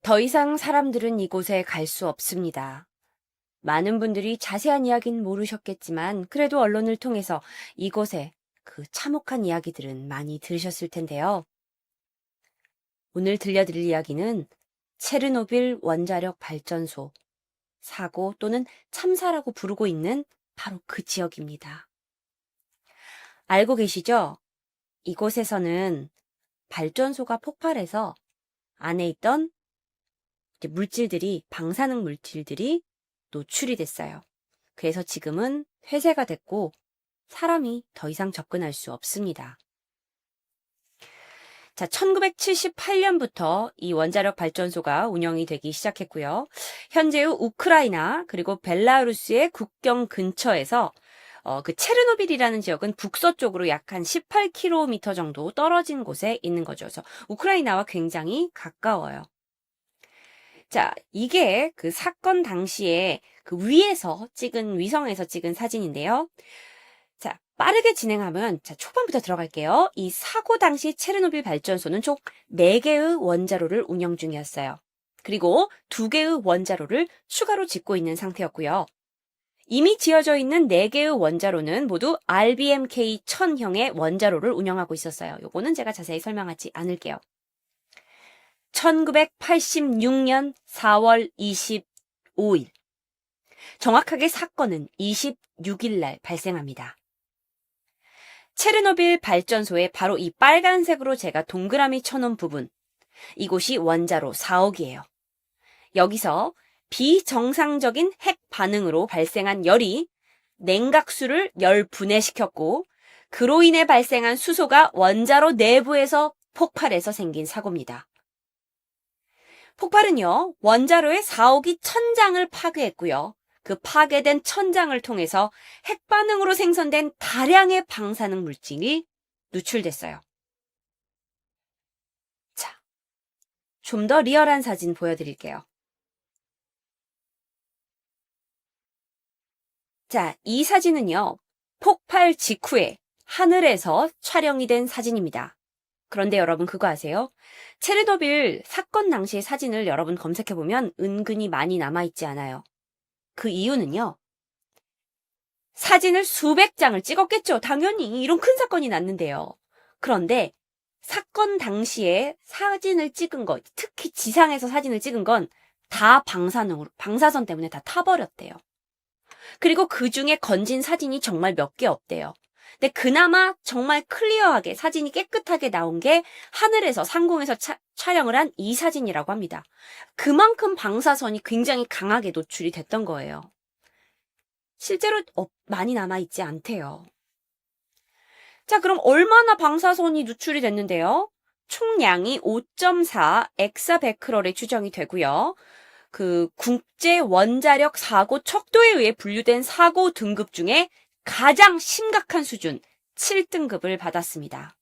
더 이상 사람들은 이곳에 갈 수 없습니다. 많은 분들이 자세한 이야기는 모르셨겠지만 그래도 언론을 통해서 이곳의 그 참혹한 이야기들은 많이 들으셨을 텐데요. 오늘 들려드릴 이야기는 체르노빌 원자력 발전소 사고 또는 참사라고 부르고 있는 바로 그 지역입니다. 알고 계시죠? 이곳에서는 발전소가 폭발해서 안에 있던 물질들이, 방사능 물질들이 노출이 됐어요. 그래서 지금은 폐쇄가 됐고 사람이 더 이상 접근할 수 없습니다. 자, 1978년부터 이 원자력 발전소가 운영이 되기 시작했고요. 현재의 우크라이나 그리고 벨라루스의 국경 근처에서 그 체르노빌이라는 지역은 북서쪽으로 약 한 18km 정도 떨어진 곳에 있는 거죠. 그래서 우크라이나와 굉장히 가까워요. 자, 이게 그 사건 당시에 그 위성에서 찍은 사진인데요. 자, 빠르게 진행하면, 자, 초반부터 들어갈게요. 이 사고 당시 체르노빌 발전소는 총 4개의 원자로를 운영 중이었어요. 그리고 2개의 원자로를 추가로 짓고 있는 상태였고요. 이미 지어져 있는 4개의 원자로는 모두 RBMK-1000형의 원자로를 운영하고 있었어요. 요거는 제가 자세히 설명하지 않을게요. 1986년 4월 25일. 정확하게 사건은 26일 날 발생합니다. 체르노빌 발전소의 바로 이 빨간색으로 제가 동그라미 쳐놓은 부분, 이곳이 원자로 4호기예요. 여기서 비정상적인 핵 반응으로 발생한 열이 냉각수를 열분해시켰고 그로 인해 발생한 수소가 원자로 내부에서 폭발해서 생긴 사고입니다. 폭발은요, 원자로의 4호기 천장을 파괴했고요. 그 파괴된 천장을 통해서 핵반응으로 생성된 다량의 방사능 물질이 누출됐어요. 자, 좀 더 리얼한 사진 보여드릴게요. 자, 이 사진은요, 폭발 직후에 하늘에서 촬영이 된 사진입니다. 그런데 여러분 그거 아세요? 체르노빌 사건 당시의 사진을 여러분 검색해보면 은근히 많이 남아있지 않아요. 그 이유는요. 사진을 수백 장을 찍었겠죠. 당연히 이런 큰 사건이 났는데요. 그런데 사건 당시에 사진을 찍은 것, 특히 지상에서 사진을 찍은 건 다 방사선 때문에 다 타버렸대요. 그리고 그 중에 건진 사진이 정말 몇 개 없대요. 근데 그나마 정말 클리어하게 사진이 깨끗하게 나온 게 하늘에서 상공에서 촬영을 한 이 사진이라고 합니다. 그만큼 방사선이 굉장히 강하게 노출이 됐던 거예요. 실제로 많이 남아있지 않대요. 자, 그럼 얼마나 방사선이 누출이 됐는데요? 총량이 5.4 엑사베크럴에 추정이 되고요. 그 국제 원자력 사고 척도에 의해 분류된 사고 등급 중에 가장 심각한 수준 7등급을 받았습니다.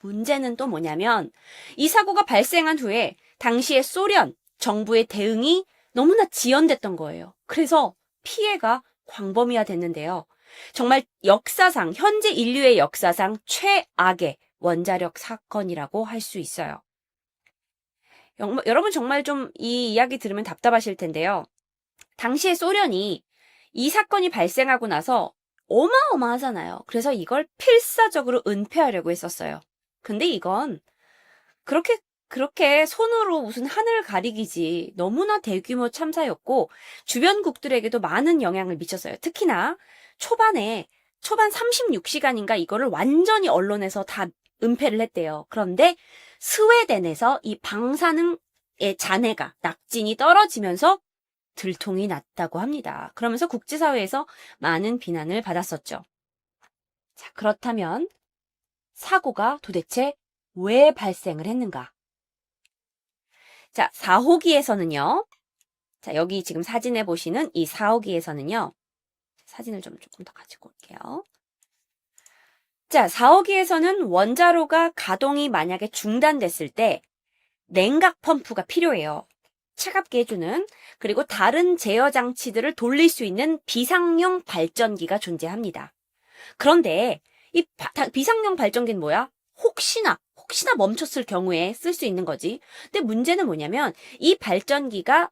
문제는 또 뭐냐면 이 사고가 발생한 후에 당시에 소련 정부의 대응이 너무나 지연됐던 거예요. 그래서 피해가 광범위화됐는데요. 정말 역사상, 현재 인류의 역사상 최악의 원자력 사건이라고 할 수 있어요. 여러분 정말 좀 이 이야기 들으면 답답하실 텐데요. 당시에 소련이 이 사건이 발생하고 나서 어마어마하잖아요. 그래서 이걸 필사적으로 은폐하려고 했었어요. 근데 이건 그렇게 손으로 무슨 하늘 가리기지 너무나 대규모 참사였고 주변국들에게도 많은 영향을 미쳤어요. 특히나 초반 36시간인가 이거를 완전히 언론에서 다 은폐를 했대요. 그런데 스웨덴에서 이 방사능의 잔해가 낙진이 떨어지면서 들통이 났다고 합니다. 그러면서 국제사회에서 많은 비난을 받았었죠. 자, 그렇다면 사고가 도대체 왜 발생을 했는가? 자, 4호기에서는요. 자, 여기 지금 사진에 보시는 이 4호기에서는요. 사진을 조금 더 가지고 올게요. 자, 4호기에서는 원자로가 가동이 만약에 중단됐을 때 냉각 펌프가 필요해요. 차갑게 해주는, 그리고 다른 제어 장치들을 돌릴 수 있는 비상용 발전기가 존재합니다. 그런데 이 비상용 발전기는 뭐야? 혹시나 멈췄을 경우에 쓸 수 있는 거지. 근데 문제는 뭐냐면 이 발전기가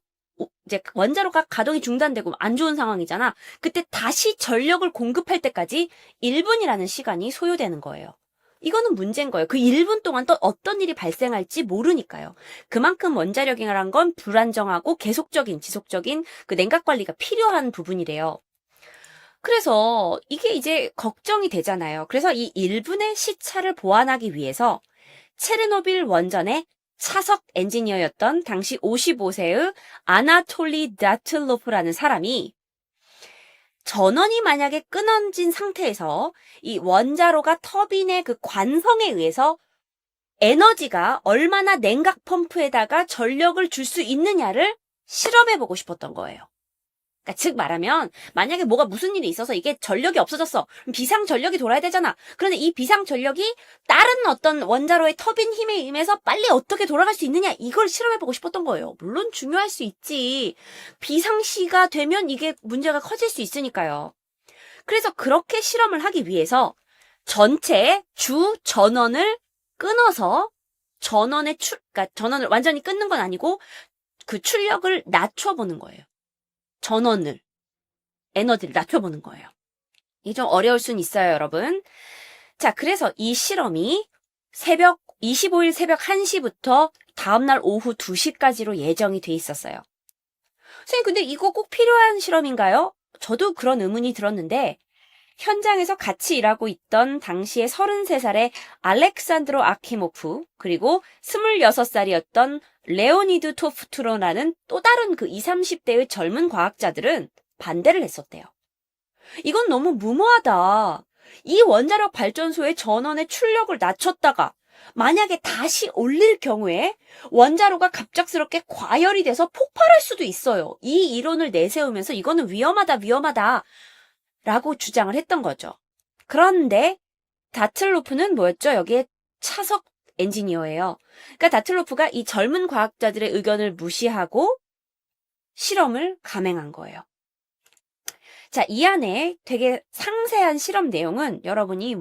이제 원자로가 가동이 중단되고 안 좋은 상황이잖아. 그때 다시 전력을 공급할 때까지 1분이라는 시간이 소요되는 거예요. 이거는 문제인 거예요. 그 1분 동안 또 어떤 일이 발생할지 모르니까요. 그만큼 원자력이란 건 불안정하고 지속적인 그 냉각 관리가 필요한 부분이래요. 그래서 이게 이제 걱정이 되잖아요. 그래서 이 1분의 시차를 보완하기 위해서 체르노빌 원전의 차석 엔지니어였던 당시 55세의 아나톨리 다틀로프라는 사람이 전원이 만약에 끊어진 상태에서 이 원자로가 터빈의 그 관성에 의해서 에너지가 얼마나 냉각 펌프에다가 전력을 줄 수 있느냐를 실험해보고 싶었던 거예요. 그러니까 즉 말하면 만약에 무슨 일이 있어서 이게 전력이 없어졌어. 그럼 비상 전력이 돌아야 되잖아. 그런데 이 비상 전력이 다른 어떤 원자로의 터빈 힘에 의해서 빨리 어떻게 돌아갈 수 있느냐 이걸 실험해보고 싶었던 거예요. 물론 중요할 수 있지. 비상시가 되면 이게 문제가 커질 수 있으니까요. 그래서 그렇게 실험을 하기 위해서 전체 주 전원을 끊어서 그러니까 전원을 완전히 끊는 건 아니고 그 출력을 낮춰보는 거예요. 에너지를 낮춰보는 거예요. 이게 좀 어려울 순 있어요, 여러분. 자, 그래서 이 실험이 25일 새벽 1시부터 다음날 오후 2시까지로 예정이 돼 있었어요. 선생님, 근데 이거 꼭 필요한 실험인가요? 저도 그런 의문이 들었는데, 현장에서 같이 일하고 있던 당시에 33살의 알렉산드로 아키모프, 그리고 26살이었던 레오니드 토프투로라는 또 다른 그 20, 30대의 젊은 과학자들은 반대를 했었대요. 이건 너무 무모하다. 이 원자력 발전소의 전원의 출력을 낮췄다가 만약에 다시 올릴 경우에 원자로가 갑작스럽게 과열이 돼서 폭발할 수도 있어요. 이 이론을 내세우면서 이거는 위험하다 라고 주장을 했던 거죠. 그런데 다틀로프는 뭐였죠? 여기에 차석 엔지니어예요. 그러니까 다틀로프가 이 젊은 과학자들의 의견을 무시하고 실험을 감행한 거예요. 자, 이 안에 되게 상세한 실험 내용은 여러분이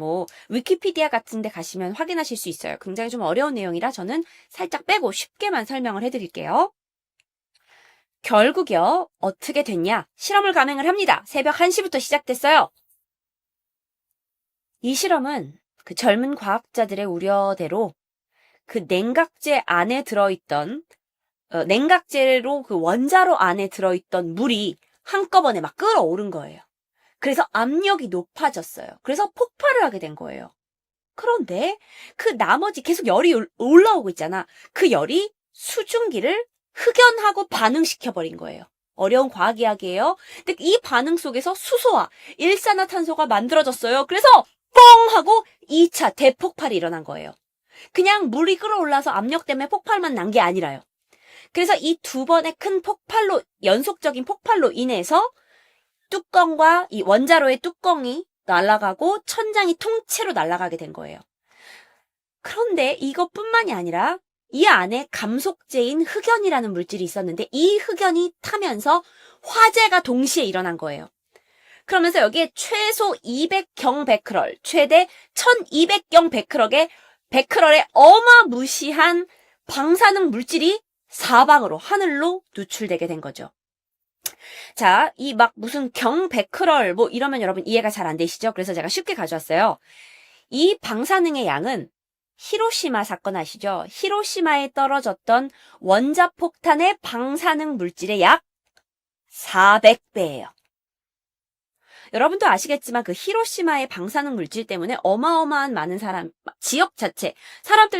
위키피디아 같은 데 가시면 확인하실 수 있어요. 굉장히 좀 어려운 내용이라 저는 살짝 빼고 쉽게만 설명을 해드릴게요. 결국요, 어떻게 됐냐? 실험을 감행을 합니다. 새벽 1시부터 시작됐어요. 이 실험은 그 젊은 과학자들의 우려대로 그 냉각제 안에 들어있던, 냉각제로 그 원자로 안에 들어있던 물이 한꺼번에 막 끓어오른 거예요. 그래서 압력이 높아졌어요. 그래서 폭발을 하게 된 거예요. 그런데 그 나머지 계속 열이 올라오고 있잖아. 그 열이 수증기를 흑연하고 반응시켜버린 거예요. 어려운 과학 이야기예요. 근데 이 반응 속에서 수소와 일산화탄소가 만들어졌어요. 그래서 뻥 하고 2차 대폭발이 일어난 거예요. 그냥 물이 끓어올라서 압력 때문에 폭발만 난 게 아니라요. 그래서 이 두 번의 큰 연속적인 폭발로 인해서 뚜껑과 이 원자로의 뚜껑이 날아가고 천장이 통째로 날아가게 된 거예요. 그런데 이것뿐만이 아니라 이 안에 감속제인 흑연이라는 물질이 있었는데 이 흑연이 타면서 화재가 동시에 일어난 거예요. 그러면서 여기에 최소 200경 베크럴, 최대 1200경 베크럴의 어마무시한 방사능 물질이 사방으로 하늘로 누출되게 된 거죠. 자, 이 무슨 경 베크럴 이러면 여러분 이해가 잘 안 되시죠? 그래서 제가 쉽게 가져왔어요. 이 방사능의 양은 히로시마 사건 아시죠? 히로시마에 떨어졌던 원자폭탄의 방사능 물질의 약 400배예요. 여러분도 아시겠지만 그 히로시마의 방사능 물질 때문에 어마어마한 많은 사람들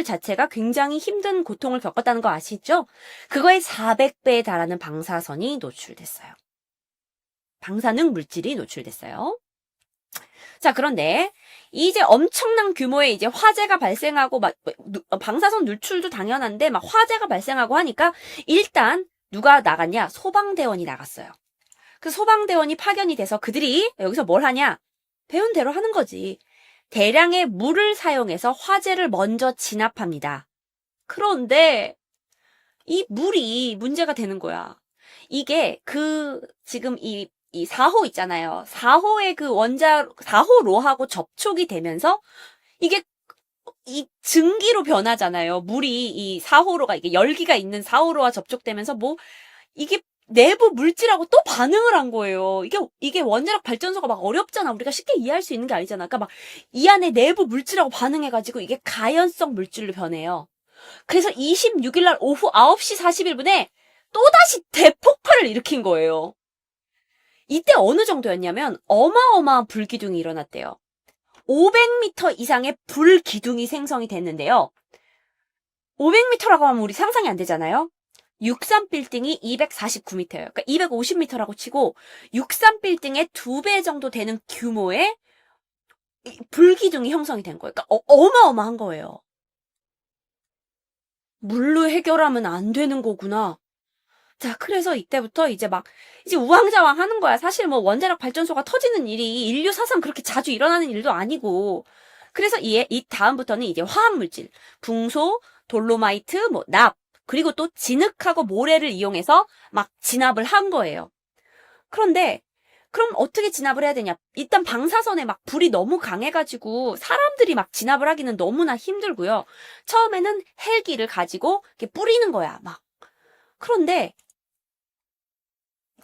자체가 굉장히 힘든 고통을 겪었다는 거 아시죠? 그거의 400배에 달하는 방사선이 노출됐어요. 방사능 물질이 노출됐어요. 자, 그런데 이제 엄청난 규모의 이제 화재가 발생하고 방사선 누출도 당연한데 화재가 발생하고 하니까 일단 누가 나갔냐? 소방대원이 나갔어요. 그 소방대원이 파견이 돼서 그들이 여기서 뭘 하냐? 배운 대로 하는 거지. 대량의 물을 사용해서 화재를 먼저 진압합니다. 그런데 이 물이 문제가 되는 거야. 이게 지금 이 4호 있잖아요. 4호의 4호로하고 접촉이 되면서 이게 이 증기로 변하잖아요. 물이 이 4호로가 이게 열기가 있는 4호로와 접촉되면서 뭐 이게 내부 물질하고 또 반응을 한 거예요. 이게 원자력 발전소가 막 어렵잖아. 우리가 쉽게 이해할 수 있는 게 아니잖아. 그러니까 막 이 안에 내부 물질하고 반응해가지고 이게 가연성 물질로 변해요. 그래서 26일 날 오후 9시 41분에 또다시 대폭발을 일으킨 거예요. 이때 어느 정도였냐면 어마어마한 불기둥이 일어났대요. 500m 이상의 불기둥이 생성이 됐는데요. 500m라고 하면 우리 상상이 안 되잖아요. 63빌딩이 249m예요. 그러니까 250m라고 치고 63빌딩의 2배 정도 되는 규모의 불기둥이 형성이 된 거예요. 그러니까 어마어마한 거예요. 물로 해결하면 안 되는 거구나. 자, 그래서 이때부터 이제 우왕좌왕 하는 거야. 사실 뭐 원자력 발전소가 터지는 일이 인류 사상 그렇게 자주 일어나는 일도 아니고. 그래서 이 다음부터는 이제 화학물질, 붕소, 돌로마이트, 납, 그리고 또 진흙하고 모래를 이용해서 막 진압을 한 거예요. 그런데 그럼 어떻게 진압을 해야 되냐? 일단 방사선에 막 불이 너무 강해가지고 사람들이 막 진압을 하기는 너무나 힘들고요. 처음에는 헬기를 가지고 이렇게 뿌리는 거야, 막. 그런데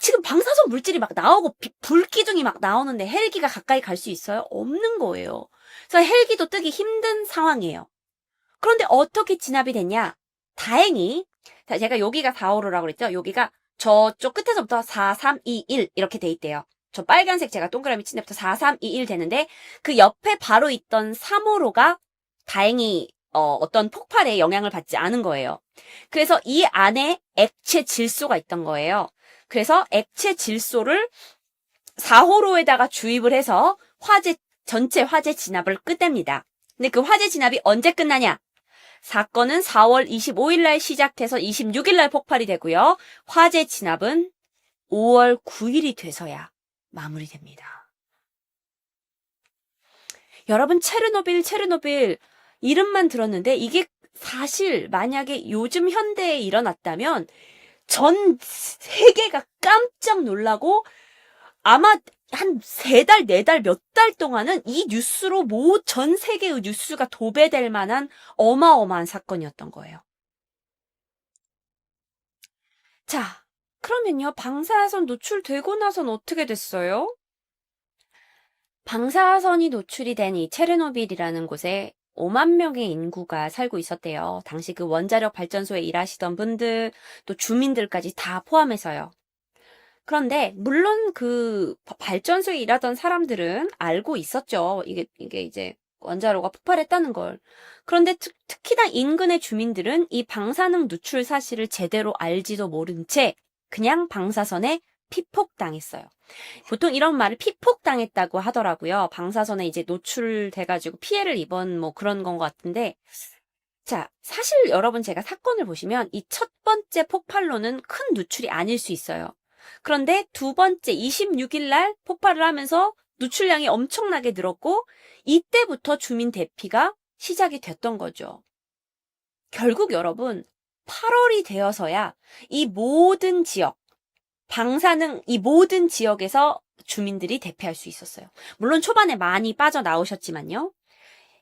지금 방사선 물질이 막 나오고 불기둥이 막 나오는데 헬기가 가까이 갈 수 있어요? 없는 거예요. 그래서 헬기도 뜨기 힘든 상황이에요. 그런데 어떻게 진압이 됐냐? 다행히 제가 여기가 4호로라고 그랬죠? 여기가 저쪽 끝에서부터 4, 3, 2, 1 이렇게 돼 있대요. 저 빨간색 제가 동그라미 친 데부터 4, 3, 2, 1 되는데 그 옆에 바로 있던 3호로가 다행히 어떤 폭발에 영향을 받지 않은 거예요. 그래서 이 안에 액체 질소가 있던 거예요. 그래서 액체 질소를 4호로에다가 주입을 해서 전체 화재 진압을 끝냅니다. 근데 그 화재 진압이 언제 끝나냐? 사건은 4월 25일 날 시작돼서 26일 날 폭발이 되고요. 화재 진압은 5월 9일이 돼서야 마무리됩니다. 여러분, 체르노빌 이름만 들었는데 이게 사실 만약에 요즘 현대에 일어났다면 전 세계가 깜짝 놀라고 아마 한 3달, 4달, 몇 달 동안은 이 뉴스로 전 세계의 뉴스가 도배될 만한 어마어마한 사건이었던 거예요. 자, 그러면요, 방사선 노출되고 나선 어떻게 됐어요? 방사선이 노출이 된 이 체르노빌이라는 곳에 5만 명의 인구가 살고 있었대요. 당시 그 원자력 발전소에 일하시던 분들, 또 주민들까지 다 포함해서요. 그런데 물론 그 발전소에 일하던 사람들은 알고 있었죠. 이게 이제 원자로가 폭발했다는 걸. 그런데 특히나 인근의 주민들은 이 방사능 누출 사실을 제대로 알지도 모른 채 그냥 방사선에 피폭당했어요. 보통 이런 말을 피폭당했다고 하더라고요. 방사선에 이제 노출돼가지고 피해를 입은 뭐 그런 건 것 같은데. 자, 사실 여러분 제가 사건을 보시면 이 첫 번째 폭발로는 큰 누출이 아닐 수 있어요. 그런데 두 번째 26일 날 폭발을 하면서 누출량이 엄청나게 늘었고 이때부터 주민 대피가 시작이 됐던 거죠. 결국 여러분 8월이 되어서야 이 모든 지역에서 주민들이 대피할 수 있었어요. 물론 초반에 많이 빠져나오셨지만요.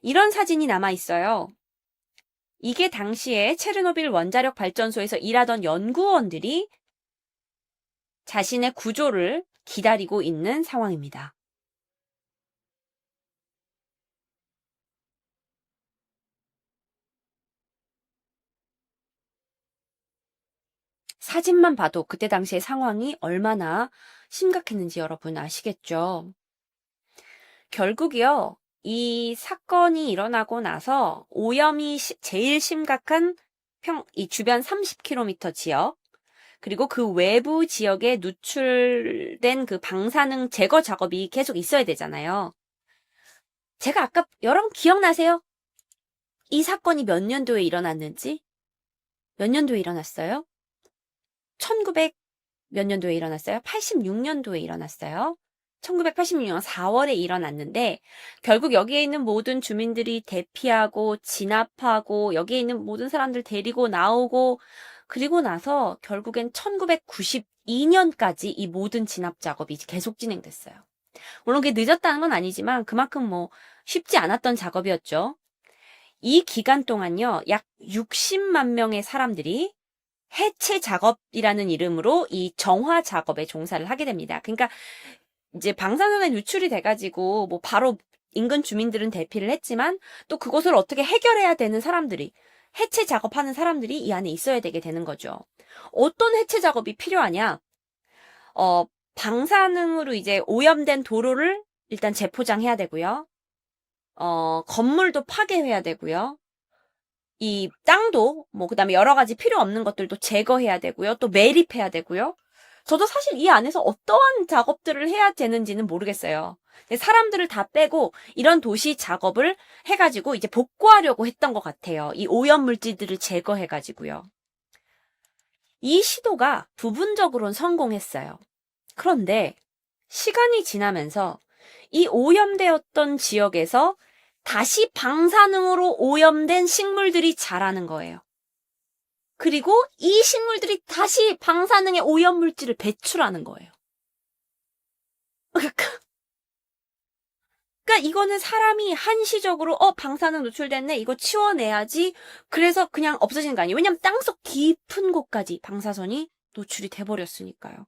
이런 사진이 남아 있어요. 이게 당시에 체르노빌 원자력 발전소에서 일하던 연구원들이 자신의 구조를 기다리고 있는 상황입니다. 사진만 봐도 그때 당시의 상황이 얼마나 심각했는지 여러분 아시겠죠? 결국이요, 이 사건이 일어나고 나서 오염이 제일 심각한 이 주변 30km 지역, 그리고 그 외부 지역에 누출된 그 방사능 제거 작업이 계속 있어야 되잖아요. 제가 아까 여러분 기억나세요? 이 사건이 몇 년도에 일어났는지? 몇 년도에 일어났어요? 1900 몇 년도에 일어났어요? 86년도에 일어났어요. 1986년 4월에 일어났는데 결국 여기에 있는 모든 주민들이 대피하고 진압하고 여기에 있는 모든 사람들 데리고 나오고 그리고 나서 결국엔 1992년까지 이 모든 진압 작업이 계속 진행됐어요. 물론 그게 늦었다는 건 아니지만 그만큼 뭐 쉽지 않았던 작업이었죠. 이 기간 동안요, 약 60만 명의 사람들이 해체 작업이라는 이름으로 이 정화 작업에 종사를 하게 됩니다. 그러니까 이제 방사선에 누출이 돼가지고 뭐 바로 인근 주민들은 대피를 했지만 또 그것을 어떻게 해결해야 되는 사람들이, 해체 작업하는 사람들이 이 안에 있어야 되게 되는 거죠. 어떤 해체 작업이 필요하냐? 방사능으로 이제 오염된 도로를 일단 재포장해야 되고요. 건물도 파괴해야 되고요. 이 땅도 그다음에 여러 가지 필요 없는 것들도 제거해야 되고요. 또 매립해야 되고요. 저도 사실 이 안에서 어떠한 작업들을 해야 되는지는 모르겠어요. 사람들을 다 빼고 이런 도시 작업을 해가지고 이제 복구하려고 했던 것 같아요. 이 오염 물질들을 제거해가지고요. 이 시도가 부분적으로는 성공했어요. 그런데 시간이 지나면서 이 오염되었던 지역에서 다시 방사능으로 오염된 식물들이 자라는 거예요. 그리고 이 식물들이 다시 방사능의 오염물질을 배출하는 거예요. 그러니까 이거는 사람이 한시적으로 방사능 노출됐네, 이거 치워내야지, 그래서 그냥 없어지는 거 아니에요. 왜냐면 땅속 깊은 곳까지 방사선이 노출이 돼버렸으니까요.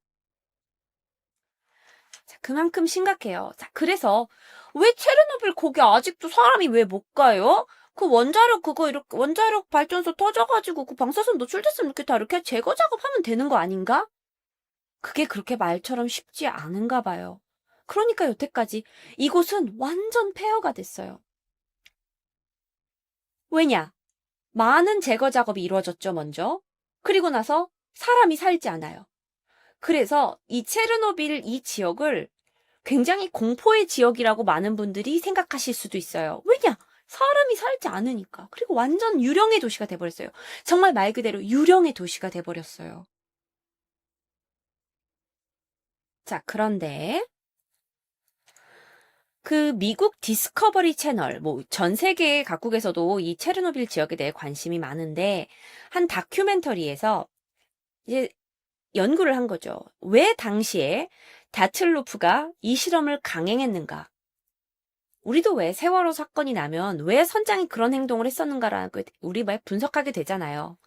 자, 그만큼 심각해요. 자, 그래서 왜 체르노빌 거기 아직도 사람이 왜 못 가요? 그 원자력 그거 이렇게 원자력 발전소 터져가지고 그 방사선 노출됐으면 이렇게 다 이렇게 제거 작업하면 되는 거 아닌가? 그게 그렇게 말처럼 쉽지 않은가 봐요. 그러니까 여태까지 이곳은 완전 폐허가 됐어요. 왜냐? 많은 제거 작업이 이루어졌죠, 먼저. 그리고 나서 사람이 살지 않아요. 그래서 이 체르노빌 이 지역을 굉장히 공포의 지역이라고 많은 분들이 생각하실 수도 있어요. 왜냐? 사람이 살지 않으니까. 그리고 완전 유령의 도시가 돼버렸어요. 정말 말 그대로 유령의 도시가 돼버렸어요. 자, 그런데 그 미국 디스커버리 채널, 전 세계 각국에서도 이 체르노빌 지역에 대해 관심이 많은데 한 다큐멘터리에서 이제 연구를 한 거죠. 왜 당시에 다틀로프가 이 실험을 강행했는가? 우리도 왜 세월호 사건이 나면 왜 선장이 그런 행동을 했었는가라는 걸 우리 분석하게 되잖아요.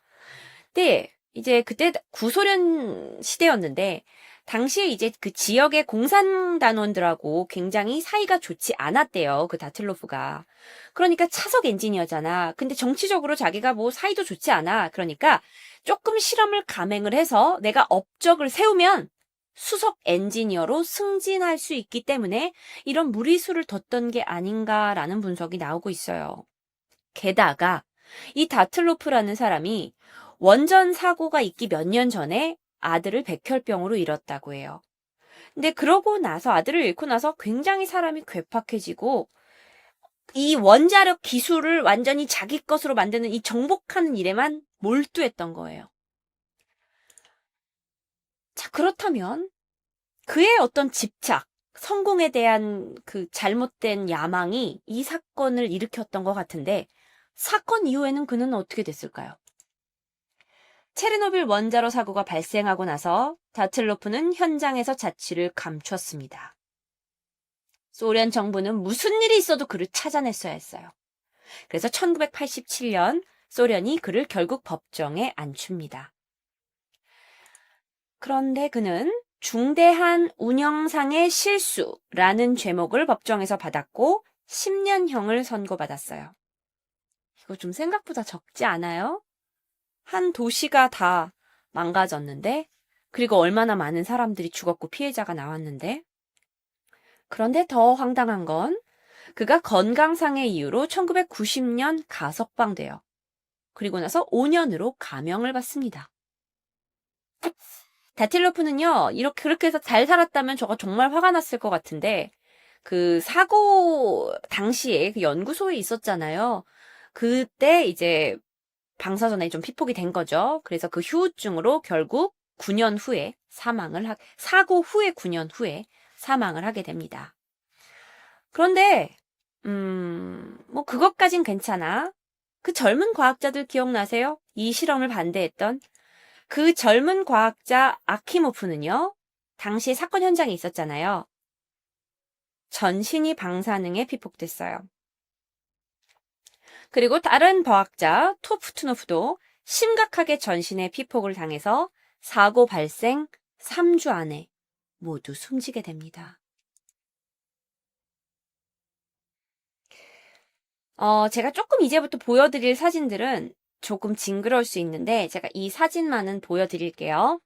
근데 이제 그때 구소련 시대였는데 당시에 이제 그 지역의 공산단원들하고 굉장히 사이가 좋지 않았대요. 그 다틀로프가. 그러니까 차석 엔지니어잖아. 근데 정치적으로 자기가 사이도 좋지 않아. 그러니까 조금 실험을 감행을 해서 내가 업적을 세우면 수석 엔지니어로 승진할 수 있기 때문에 이런 무리수를 뒀던 게 아닌가라는 분석이 나오고 있어요. 게다가 이 다틀로프라는 사람이 원전 사고가 있기 몇 년 전에 아들을 백혈병으로 잃었다고 해요. 근데 그러고 나서 아들을 잃고 나서 굉장히 사람이 괴팍해지고 이 원자력 기술을 완전히 자기 것으로 만드는 이 정복하는 일에만 몰두했던 거예요. 자, 그렇다면 그의 어떤 집착, 성공에 대한 그 잘못된 야망이 이 사건을 일으켰던 것 같은데 사건 이후에는 그는 어떻게 됐을까요? 체르노빌 원자로 사고가 발생하고 나서 다틀로프는 현장에서 자취를 감췄습니다. 소련 정부는 무슨 일이 있어도 그를 찾아냈어야 했어요. 그래서 1987년 소련이 그를 결국 법정에 안춥니다. 그런데 그는 중대한 운영상의 실수라는 죄목을 법정에서 받았고 10년형을 선고받았어요. 이거 좀 생각보다 적지 않아요? 한 도시가 다 망가졌는데, 그리고 얼마나 많은 사람들이 죽었고 피해자가 나왔는데, 그런데 더 황당한 건 그가 건강상의 이유로 1990년 가석방돼요. 그리고 나서 5년으로 감형을 받습니다. 다틸로프는요, 그렇게 해서 잘 살았다면 저가 정말 화가 났을 것 같은데, 그 사고 당시에 그 연구소에 있었잖아요. 그때 이제 방사선에 좀 피폭이 된 거죠. 그래서 그 후유증으로 결국 9년 후에 사고 후에 9년 후에 사망을 하게 됩니다. 그런데, 그것까진 괜찮아. 그 젊은 과학자들 기억나세요? 이 실험을 반대했던 그 젊은 과학자 아키모프는요, 당시 사건 현장에 있었잖아요. 전신이 방사능에 피폭됐어요. 그리고 다른 과학자 토프투노프도 심각하게 전신에 피폭을 당해서 사고 발생 3주 안에 모두 숨지게 됩니다. 제가 조금 이제부터 보여드릴 사진들은 조금 징그러울 수 있는데 제가 이 사진만은 보여드릴게요.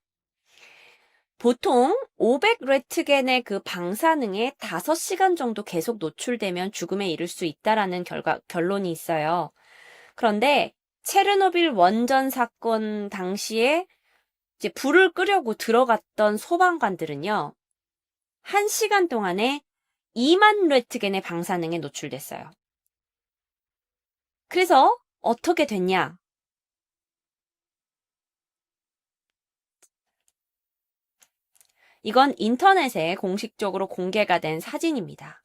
보통 500레트겐의 그 방사능에 5시간 정도 계속 노출되면 죽음에 이를 수 있다라는 결론이 있어요. 그런데 체르노빌 원전 사건 당시에 이제 불을 끄려고 들어갔던 소방관들은요, 1시간 동안에 2만 레트겐의 방사능에 노출됐어요. 그래서 어떻게 됐냐? 이건 인터넷에 공식적으로 공개가 된 사진입니다.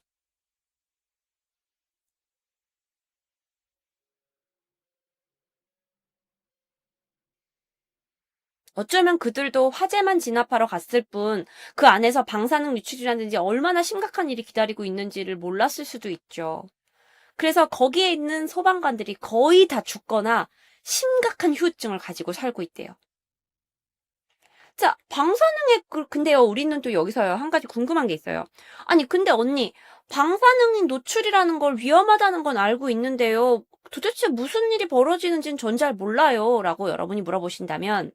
어쩌면 그들도 화재만 진압하러 갔을 뿐 그 안에서 방사능 유출이라든지 얼마나 심각한 일이 기다리고 있는지를 몰랐을 수도 있죠. 그래서 거기에 있는 소방관들이 거의 다 죽거나 심각한 후유증을 가지고 살고 있대요. 자, 방사능에, 근데요, 우리는 또 여기서요, 한 가지 궁금한 게 있어요. 아니, 근데 언니, 방사능이 노출이라는 걸 위험하다는 건 알고 있는데요. 도대체 무슨 일이 벌어지는지는 전 잘 몰라요. 라고 여러분이 물어보신다면,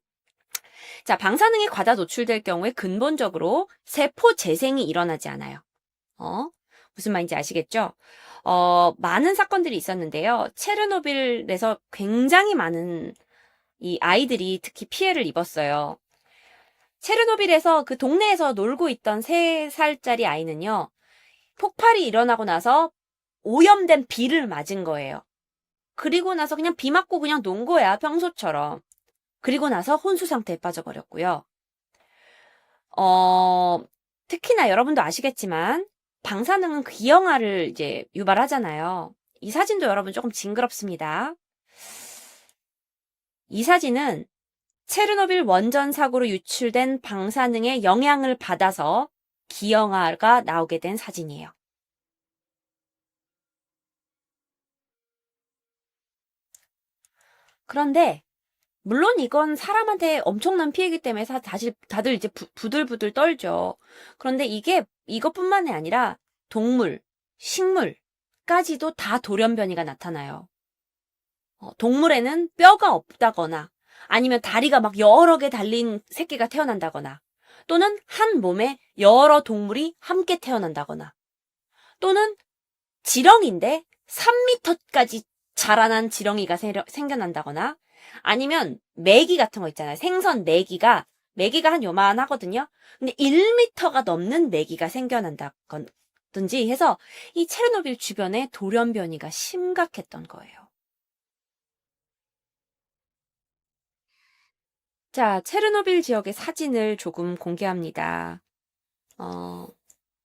자, 방사능이 과다 노출될 경우에 근본적으로 세포 재생이 일어나지 않아요. 무슨 말인지 아시겠죠? 많은 사건들이 있었는데요. 체르노빌에서 굉장히 많은 이 아이들이 특히 피해를 입었어요. 체르노빌에서 그 동네에서 놀고 있던 3살짜리 아이는요, 폭발이 일어나고 나서 오염된 비를 맞은 거예요. 그리고 나서 그냥 비 맞고 그냥 논 거야, 평소처럼. 그리고 나서 혼수 상태에 빠져버렸고요. 특히나 여러분도 아시겠지만, 방사능은 기형아를 이제 유발하잖아요. 이 사진도 여러분 조금 징그럽습니다. 이 사진은 체르노빌 원전 사고로 유출된 방사능의 영향을 받아서 기형아가 나오게 된 사진이에요. 그런데 물론 이건 사람한테 엄청난 피해이기 때문에 다들 이제 부들부들 떨죠. 그런데 이것뿐만이 아니라 동물, 식물까지도 다 돌연변이가 나타나요. 동물에는 뼈가 없다거나 아니면 다리가 막 여러 개 달린 새끼가 태어난다거나 또는 한 몸에 여러 동물이 함께 태어난다거나 또는 지렁인데 3m까지 자라난 지렁이가 생겨난다거나 아니면 메기 같은 거 있잖아요. 생선 메기가 한 요만하거든요. 근데 1m가 넘는 메기가 생겨난다든지 해서 이 체르노빌 주변에 돌연변이가 심각했던 거예요. 자, 체르노빌 지역의 사진을 조금 공개합니다.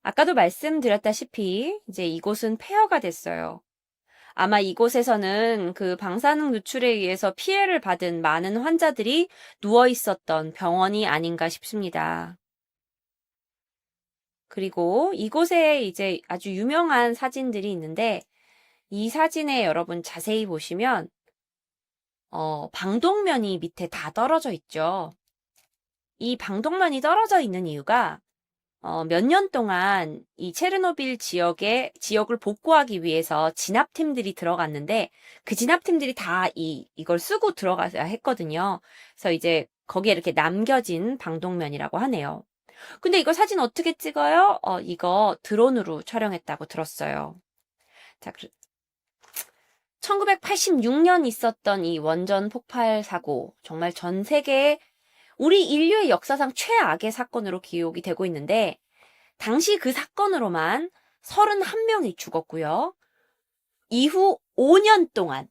아까도 말씀드렸다시피 이제 이곳은 폐허가 됐어요. 아마 이곳에서는 그 방사능 누출에 의해서 피해를 받은 많은 환자들이 누워 있었던 병원이 아닌가 싶습니다. 그리고 이곳에 이제 아주 유명한 사진들이 있는데 이 사진에 여러분 자세히 보시면 방독면이 밑에 다 떨어져 있죠. 이 방독면이 떨어져 있는 이유가 몇 년 동안 이 체르노빌 지역을 복구하기 위해서 진압팀들이 들어갔는데 그 진압팀들이 다 이걸 쓰고 들어가야 했거든요. 그래서 이제 거기에 이렇게 남겨진 방독면이라고 하네요. 근데 이거 사진 어떻게 찍어요? 이거 드론으로 촬영했다고 들었어요. 자, 1986년 있었던 이 원전 폭발 사고, 정말 전 세계에 우리 인류의 역사상 최악의 사건으로 기록이 되고 있는데 당시 그 사건으로만 31명이 죽었고요. 이후 5년 동안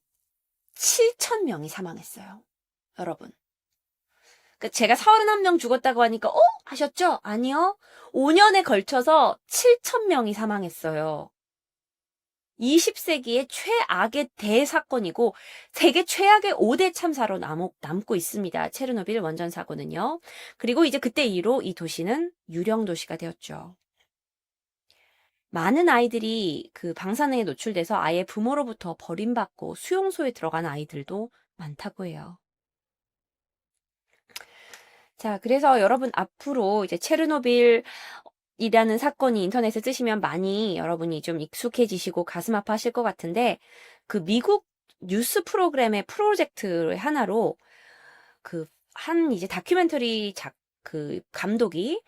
7,000명이 사망했어요. 여러분. 제가 31명 죽었다고 하니까 하셨죠? 아니요. 5년에 걸쳐서 7,000명이 사망했어요. 20세기의 최악의 대사건이고 세계 최악의 5대 참사로 남고 있습니다. 체르노빌 원전 사고는요. 그리고 이제 그때 이후로 이 도시는 유령 도시가 되었죠. 많은 아이들이 그 방사능에 노출돼서 아예 부모로부터 버림받고 수용소에 들어간 아이들도 많다고 해요. 자, 그래서 여러분 앞으로 이제 체르노빌이라는 사건이 인터넷에 뜨시면 많이 여러분이 좀 익숙해지시고 가슴 아파하실 것 같은데, 그 미국 뉴스 프로그램의 프로젝트의 하나로 그 한 이제 다큐멘터리 그 감독이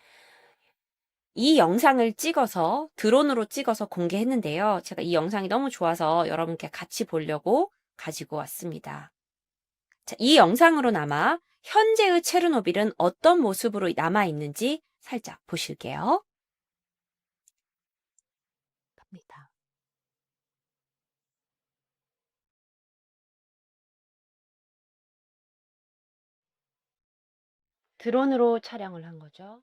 이 영상을 찍어서 드론으로 찍어서 공개했는데요. 제가 이 영상이 너무 좋아서 여러분께 같이 보려고 가지고 왔습니다. 자, 이 영상으로나마 현재의 체르노빌은 어떤 모습으로 남아 있는지 살짝 보실게요. 갑니다. 드론으로 촬영을 한 거죠.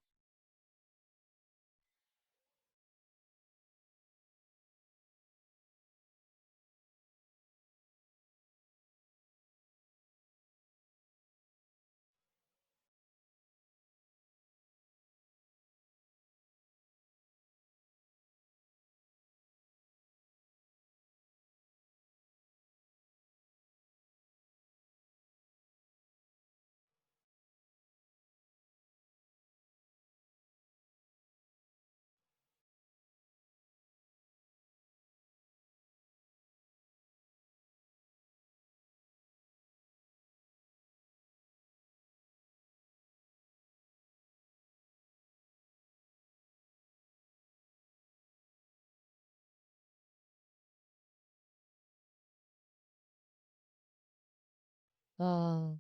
와,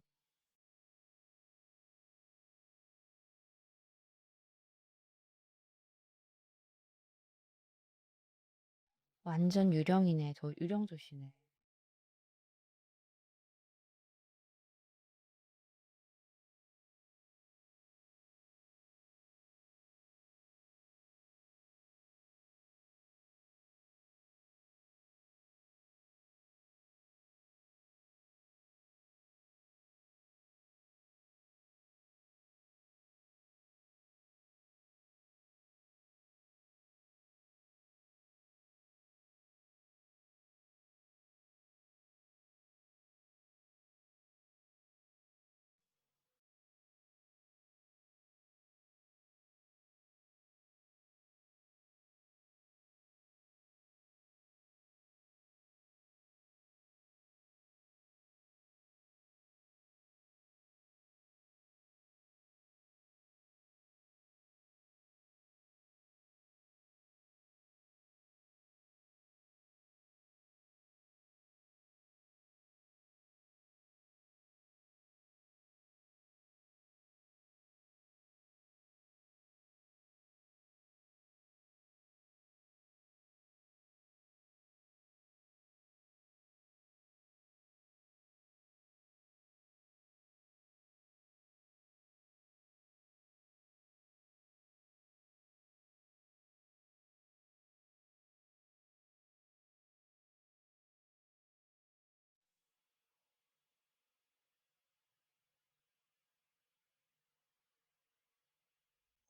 완전 유령이네. 저 유령조시네.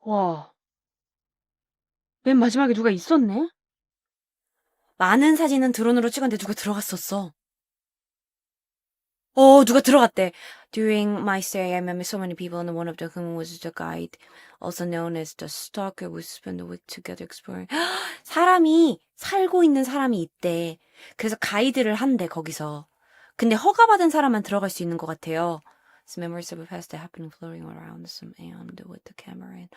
와, 맨 마지막에 누가 있었네? 많은 사진은 드론으로 찍었는데 누가 들어갔었어. 누가 들어갔대. During my stay, I met so many people, and one of whom was the guide, also known as the stalker. We spent a week together exploring. 사람이, 살고 있는 사람이 있대. 그래서 가이드를 한대, 거기서. 근데 허가받은 사람만 들어갈 수 있는 것 같아요. Some memories of a past that happened floating around some and with the camera in.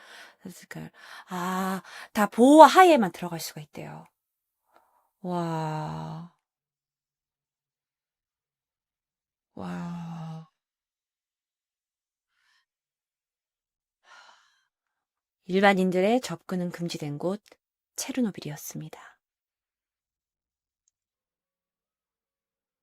아, 다 보호 하에만 들어갈 수가 있대요. 와, 와. 일반인들의 접근은 금지된 곳 체르노빌이었습니다.